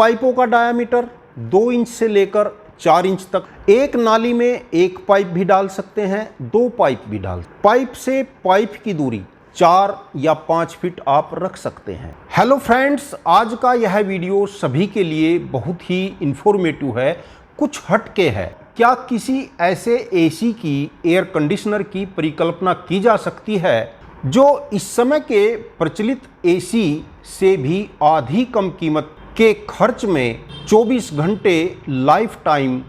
पाइपों का diameter 2 inch से लेकर 4 इंच तक। एक नाली में एक पाइप भी डाल सकते हैं, 2 पाइप भी डाल। पाइप से पाइप की दूरी 4 या 5 फीट आप रख सकते हैं। हेलो फ्रेंड्स, आज का यह वीडियो सभी के लिए बहुत ही इंफॉर्मेटिव है, कुछ हटके है। क्या किसी ऐसे एसी की, एयर कंडीशनर की परिकल्पना की जा सकती है जो इस समय के प्रचलित एसी से भी आधी कम कीमत के खर्च में 24 घंटे लाइफ टाइम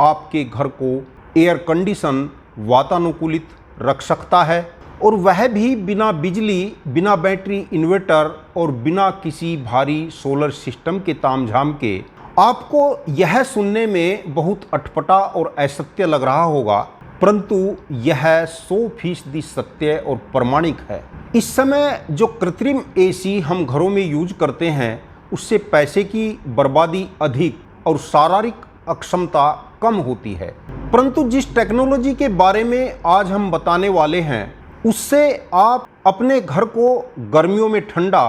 आपके घर को एयर कंडीशन वातानुकूलित रख सकता है, और वह भी बिना बिजली, बिना बैटरी इन्वर्टर और बिना किसी भारी सोलर सिस्टम के तामझाम के। आपको यह सुनने में बहुत अटपटा और असत्य लग रहा होगा, परंतु यह 100% सत्य और प्रमाणिक है। इस समय जो कृत्रिम एसी हम घरों में यूज करते हैं, उससे पैसे की बर्बादी अधिक और शारीरिक अक्षमता कम होती है। परंतु जिस टेक्नोलॉजी के बारे में आज हम बताने वाले हैं, उससे आप अपने घर को गर्मियों में ठंडा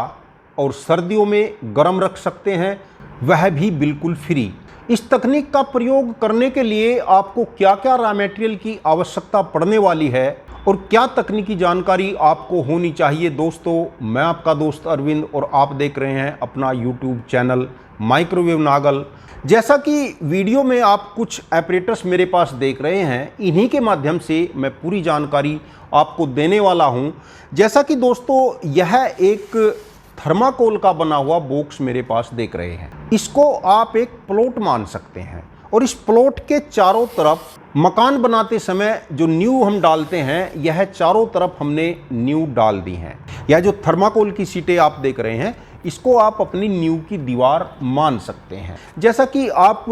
और सर्दियों में गर्म रख सकते हैं, वह भी बिल्कुल फ्री। इस तकनीक का प्रयोग करने के लिए आपको क्या क्या रॉ मटेरियल की आवश्यकता पड़ने वाली है और क्या तकनीकी जानकारी आपको होनी चाहिए। दोस्तों, मैं आपका दोस्त अरविंद और आप देख रहे हैं अपना यूट्यूब चैनल माइक्रोवेव नागल। जैसा कि वीडियो में आप कुछ ऑपरेटर्स मेरे पास देख रहे हैं, इन्हीं के माध्यम से मैं पूरी जानकारी आपको देने वाला हूं। जैसा कि दोस्तों, यह एक थर्माकोल का बना हुआ बॉक्स मेरे पास देख रहे हैं। इसको आप एक प्लॉट मान सकते हैं, और इस प्लॉट के चारों तरफ मकान बनाते समय जो नींव हम डालते हैं, यह चारों तरफ हमने नींव डाल दी हैं। यह जो थर्माकोल की शीटें आप देख रहे हैं, इसको आप अपनी नींव की दीवार मान सकते हैं, जैसा कि आप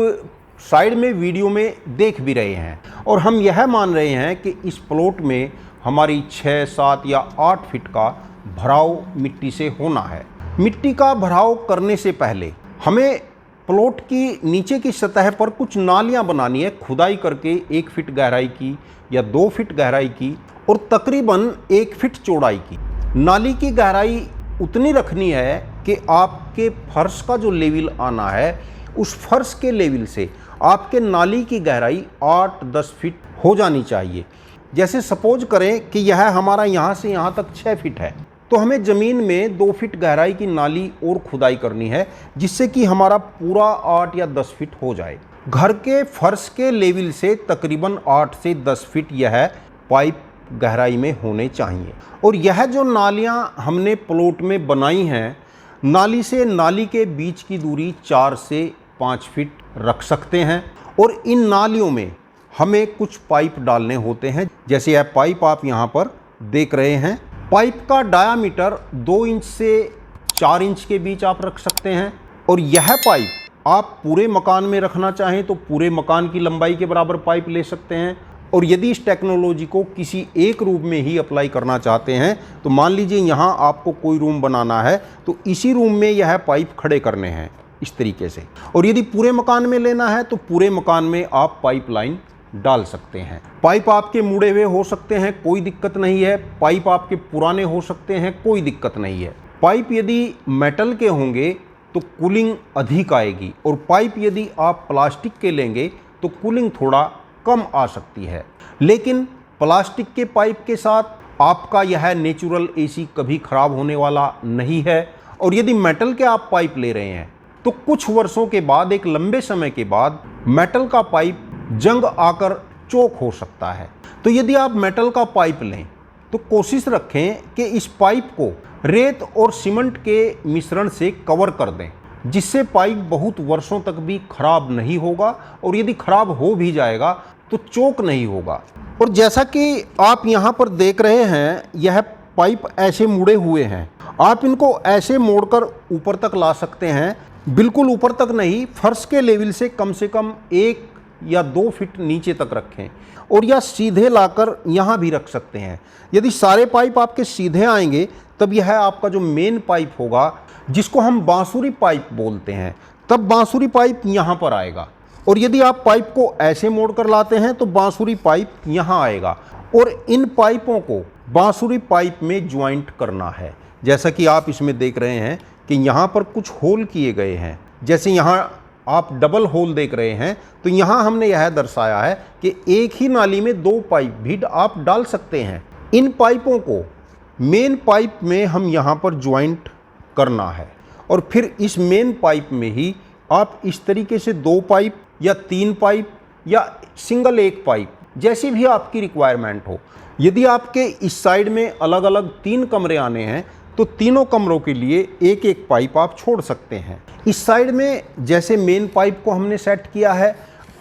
साइड में वीडियो में देख भी रहे हैं। और हम यह मान रहे हैं कि इस प्लॉट में हमारी 6, 7 या 8 फीट का भराव मिट्टी से होना है। मिट्टी का भराव करने से पहले हमें प्लॉट की नीचे की सतह पर कुछ नालियां बनानी है, खुदाई करके 1 फीट गहराई की या 2 फीट गहराई की और तकरीबन 1 फीट चौड़ाई की। नाली की गहराई उतनी रखनी है कि आपके फर्श का जो लेवल आना है, उस फर्श के लेवल से आपके नाली की गहराई 8-10 फीट हो जानी चाहिए। जैसे सपोज करें कि यह हमारा यहाँ से यहाँ तक 6 फीट है, तो हमें ज़मीन में 2 फीट गहराई की नाली और खुदाई करनी है, जिससे कि हमारा पूरा 8 या 10 फीट हो जाए। घर के फर्श के लेवल से तकरीबन 8 से 10 फीट यह पाइप गहराई में होने चाहिए। और यह जो नालियां हमने प्लॉट में बनाई हैं, नाली से नाली के बीच की दूरी 4 से 5 फीट रख सकते हैं। और इन नालियों में हमें कुछ पाइप डालने होते हैं, जैसे यह पाइप आप यहाँ पर देख रहे हैं। पाइप का डायामीटर 2 इंच से 4 इंच के बीच आप रख सकते हैं, और यह पाइप आप पूरे मकान में रखना चाहें तो पूरे मकान की लंबाई के बराबर पाइप ले सकते हैं। और यदि इस टेक्नोलॉजी को किसी एक रूम में ही अप्लाई करना चाहते हैं, तो मान लीजिए यहाँ आपको कोई रूम बनाना है, तो इसी रूम में यह पाइप खड़े करने हैं इस तरीके से। और यदि पूरे मकान में लेना है तो पूरे मकान में आप पाइप लाइन डाल सकते हैं। पाइप आपके मुड़े हुए हो सकते हैं, कोई दिक्कत नहीं है। पाइप आपके पुराने हो सकते हैं, कोई दिक्कत नहीं है। पाइप यदि मेटल के होंगे तो कूलिंग अधिक आएगी, और पाइप यदि आप प्लास्टिक के लेंगे तो कूलिंग थोड़ा कम आ सकती है। लेकिन प्लास्टिक के पाइप के साथ आपका यह नेचुरल एसी कभी खराब होने वाला नहीं है। और यदि मेटल के आप पाइप ले रहे हैं, तो कुछ वर्षों के बाद, एक लंबे समय के बाद, मेटल का पाइप जंग आकर चोक हो सकता है। तो यदि आप मेटल का पाइप लें तो कोशिश रखें कि इस पाइप को रेत और सीमेंट के मिश्रण से कवर कर दें, जिससे पाइप बहुत वर्षों तक भी खराब नहीं होगा, और यदि खराब हो भी जाएगा तो चोक नहीं होगा। और जैसा कि आप यहाँ पर देख रहे हैं, यह पाइप ऐसे मुड़े हुए हैं। आप इनको ऐसे मोड़कर ऊपर तक ला सकते हैं, बिल्कुल ऊपर तक नहीं, फर्श के लेवल से कम 1 या 2 फीट नीचे तक रखें, और या सीधे लाकर यहाँ भी रख सकते हैं। यदि सारे पाइप आपके सीधे आएंगे, तब यह आपका जो मेन पाइप होगा, जिसको हम बांसुरी पाइप बोलते हैं, तब बांसुरी पाइप यहाँ पर आएगा। और यदि आप पाइप को ऐसे मोड़ कर लाते हैं तो बांसुरी पाइप यहाँ आएगा, और इन पाइपों को बांसुरी पाइप में ज्वाइंट करना है। जैसा कि आप इसमें देख रहे हैं कि यहाँ पर कुछ होल किए गए हैं, जैसे यहाँ आप डबल होल देख रहे हैं, तो यहाँ हमने यह दर्शाया है कि एक ही नाली में 2 पाइप भी आप डाल सकते हैं। इन पाइपों को मेन पाइप में हम यहाँ पर ज्वाइंट करना है और फिर इस मेन पाइप में ही आप इस तरीके से 2 पाइप या 3 पाइप या सिंगल एक पाइप, जैसी भी आपकी रिक्वायरमेंट हो। यदि आपके इस साइड में अलग अलग 3 कमरे आने हैं तो तीनों कमरों के लिए एक एक पाइप आप छोड़ सकते हैं। इस साइड में जैसे मेन पाइप को हमने सेट किया है,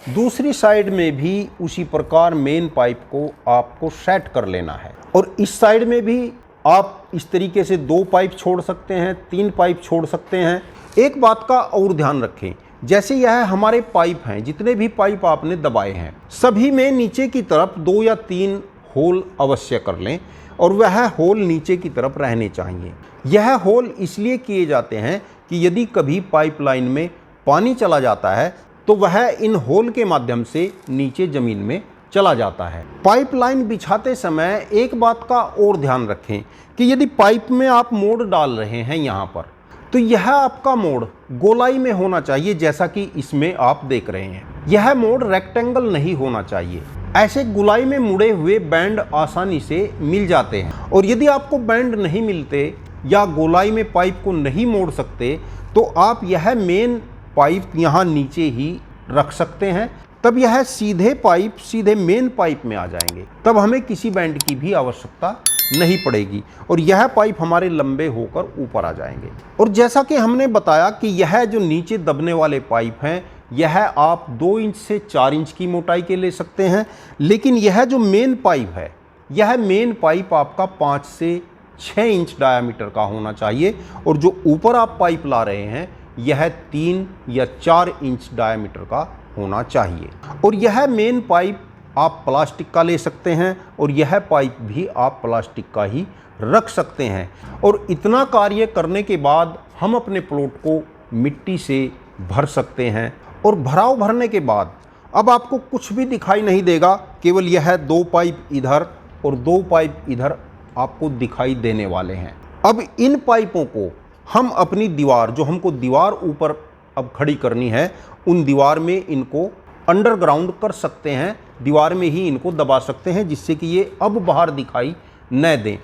दूसरी साइड में भी उसी प्रकार मेन पाइप को आपको सेट कर लेना है। और इस साइड में भी आप इस तरीके से 2 पाइप छोड़ सकते हैं, 3 पाइप छोड़ सकते हैं। एक बात का और ध्यान रखें, जैसे यह हमारे पाइप हैं, जितने भी पाइप आपने दबाए हैं सभी में नीचे की तरफ 2 या 3 होल अवश्य कर लें और वह होल नीचे की तरफ रहने चाहिए। यह होल इसलिए किए जाते हैं कि यदि कभी पाइपलाइन में पानी चला जाता है तो वह इन होल के माध्यम से नीचे ज़मीन में चला जाता है। पाइपलाइन बिछाते समय एक बात का और ध्यान रखें कि यदि पाइप में आप मोड़ डाल रहे हैं यहाँ पर, तो यह आपका मोड़ गोलाई में होना चाहिए, जैसा कि इसमें आप देख रहे हैं। यह मोड़ रेक्टेंगल नहीं होना चाहिए। ऐसे गोलाई में मुड़े हुए बैंड आसानी से मिल जाते हैं और यदि आपको बैंड नहीं मिलते या गोलाई में पाइप को नहीं मोड़ सकते तो आप यह मेन पाइप यहाँ नीचे ही रख सकते हैं। तब यह सीधे पाइप सीधे मेन पाइप में आ जाएंगे, तब हमें किसी बैंड की भी आवश्यकता नहीं पड़ेगी और यह पाइप हमारे लंबे होकर ऊपर आ जाएंगे। और जैसा कि हमने बताया कि यह जो नीचे दबने वाले पाइप हैं, यह आप 2 इंच से 4 इंच की मोटाई के ले सकते हैं, लेकिन यह जो मेन पाइप है, यह मेन पाइप आपका 5 से 6 इंच डायामीटर का होना चाहिए और जो ऊपर आप पाइप ला रहे हैं यह 3 या 4 इंच डायामीटर का होना चाहिए। और यह मेन पाइप आप प्लास्टिक का ले सकते हैं और यह पाइप भी आप प्लास्टिक का ही रख सकते हैं। और इतना कार्य करने के बाद हम अपने प्लॉट को मिट्टी से भर सकते हैं और भराव भरने के बाद अब आपको कुछ भी दिखाई नहीं देगा, केवल यह 2 पाइप इधर और 2 पाइप इधर आपको दिखाई देने वाले हैं। अब इन पाइपों को हम अपनी दीवार, जो हमको दीवार ऊपर अब खड़ी करनी है, उन दीवार में इनको अंडरग्राउंड कर सकते हैं, दीवार में ही इनको दबा सकते हैं, जिससे कि ये अब बाहर दिखाई न दें।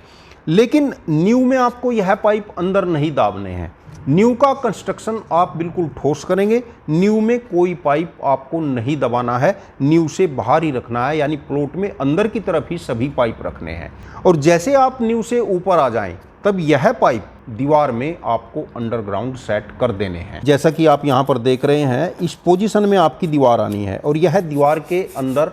लेकिन न्यू में आपको यह पाइप अंदर नहीं दाबने हैं। न्यू का कंस्ट्रक्शन आप बिल्कुल ठोस करेंगे। न्यू में कोई पाइप आपको नहीं दबाना है, न्यू से बाहर ही रखना है, यानी प्लॉट में अंदर की तरफ ही सभी पाइप रखने हैं। और जैसे आप न्यू से ऊपर आ जाएं, तब यह पाइप दीवार में आपको अंडरग्राउंड सेट कर देने हैं। जैसा कि आप यहाँ पर देख रहे हैं, इस पोजीशन में आपकी दीवार आनी है और यह दीवार के अंदर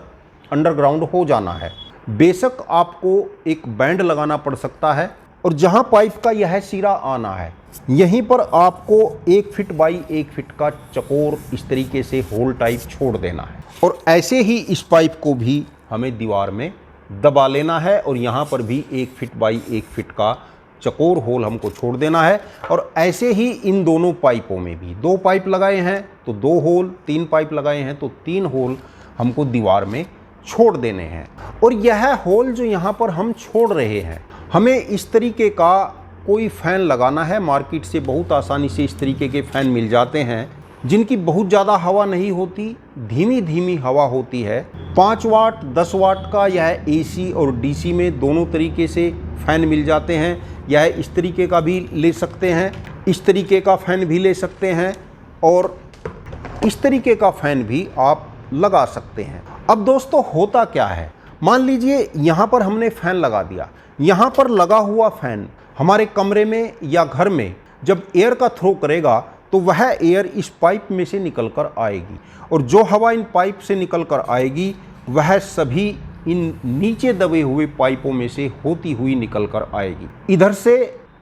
अंडरग्राउंड हो जाना है। बेशक आपको एक बैंड लगाना पड़ सकता है और जहाँ पाइप का यह सिरा आना है, यहीं पर आपको 1 फीट बाई 1 फीट का चकोर इस तरीके से होल टाइप छोड़ देना है और ऐसे ही इस पाइप को भी हमें दीवार में दबा लेना है और यहाँ पर भी 1 फीट बाई 1 फीट का चकोर होल हमको छोड़ देना है। और ऐसे ही इन दोनों पाइपों में भी 2 पाइप लगाए हैं तो 2 होल, 3 पाइप लगाए हैं तो 3 होल हमको दीवार में छोड़ देने हैं। और यह होल जो यहाँ पर हम छोड़ रहे हैं, हमें इस तरीके का कोई फ़ैन लगाना है। मार्केट से बहुत आसानी से इस तरीके के फ़ैन मिल जाते हैं, जिनकी बहुत ज़्यादा हवा नहीं होती, धीमी धीमी हवा होती है। 5 वाट 10 वाट का यह AC और DC में दोनों तरीके से फ़ैन मिल जाते हैं। यह इस तरीके का भी ले सकते हैं, इस तरीके का फ़ैन भी ले सकते हैं और इस तरीके का फ़ैन भी आप लगा सकते हैं। अब दोस्तों होता क्या है, मान लीजिए यहाँ पर हमने फ़ैन लगा दिया। यहाँ पर लगा हुआ फ़ैन हमारे कमरे में या घर में जब एयर का थ्रो करेगा तो वह एयर इस पाइप में से निकल कर आएगी और जो हवा इन पाइप से निकल कर आएगी वह सभी इन नीचे दबे हुए पाइपों में से होती हुई निकल कर आएगी। इधर से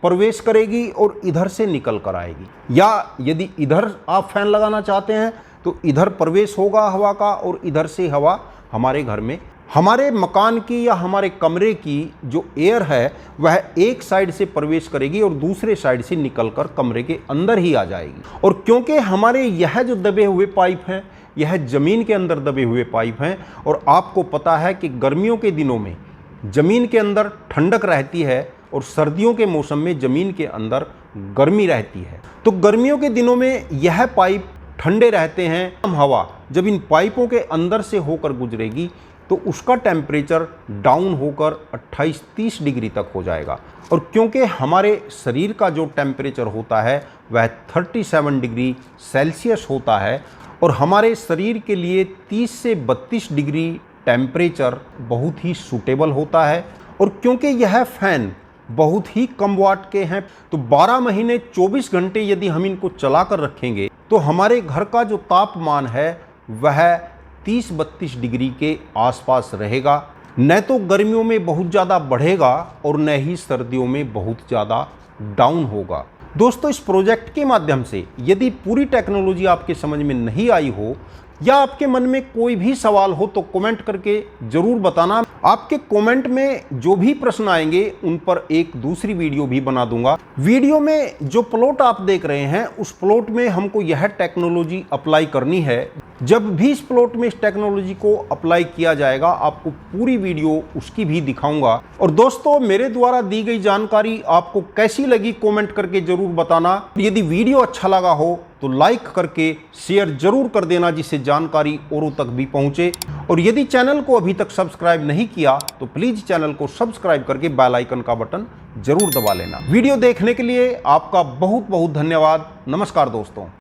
प्रवेश करेगी और इधर से निकल कर आएगी, या यदि इधर आप फैन लगाना चाहते हैं तो इधर प्रवेश होगा हवा का और इधर से हवा हमारे घर में, हमारे मकान की या हमारे कमरे की जो एयर है वह एक साइड से प्रवेश करेगी और दूसरे साइड से निकलकर कमरे के अंदर ही आ जाएगी। और क्योंकि हमारे यह जो दबे हुए पाइप हैं यह ज़मीन के अंदर दबे हुए पाइप हैं और आपको पता है कि गर्मियों के दिनों में ज़मीन के अंदर ठंडक रहती है और सर्दियों के मौसम में ज़मीन के अंदर गर्मी रहती है। तो गर्मियों के दिनों में यह पाइप ठंडे रहते हैं। हवा जब इन पाइपों के अंदर से होकर गुजरेगी तो उसका टेम्परेचर डाउन होकर 28-30 डिग्री तक हो जाएगा। और क्योंकि हमारे शरीर का जो टेम्परेचर होता है वह 37 डिग्री सेल्सियस होता है और हमारे शरीर के लिए 30 से 32 डिग्री टेम्परेचर बहुत ही सूटेबल होता है। और क्योंकि यह फैन बहुत ही कम वाट के हैं तो 12 महीने 24 घंटे यदि हम इनको चला कर रखेंगे तो हमारे घर का जो तापमान है वह 30-32 डिग्री के आसपास रहेगा। न तो गर्मियों में बहुत ज़्यादा बढ़ेगा और न ही सर्दियों में बहुत ज़्यादा डाउन होगा। दोस्तों, इस प्रोजेक्ट के माध्यम से यदि पूरी टेक्नोलॉजी आपके समझ में नहीं आई हो या आपके मन में कोई भी सवाल हो तो कमेंट करके ज़रूर बताना। आपके कमेंट में जो भी प्रश्न आएंगे उन पर एक दूसरी वीडियो भी बना दूंगा। वीडियो में जो प्लॉट आप देख रहे हैं उस प्लॉट में हमको यह टेक्नोलॉजी अप्लाई करनी है। जब भी इस प्लॉट में इस टेक्नोलॉजी को अप्लाई किया जाएगा आपको पूरी वीडियो उसकी भी दिखाऊंगा। और दोस्तों, मेरे द्वारा दी गई जानकारी आपको कैसी लगी कमेंट करके जरूर बताना। यदि वीडियो अच्छा लगा हो तो लाइक करके शेयर जरूर कर देना जिससे जानकारी औरों तक भी पहुंचे। और यदि चैनल को अभी तक सब्सक्राइब नहीं किया तो प्लीज चैनल को सब्सक्राइब करके बेल आइकन का बटन जरूर दबा लेना। वीडियो देखने के लिए आपका बहुत बहुत धन्यवाद। नमस्कार दोस्तों।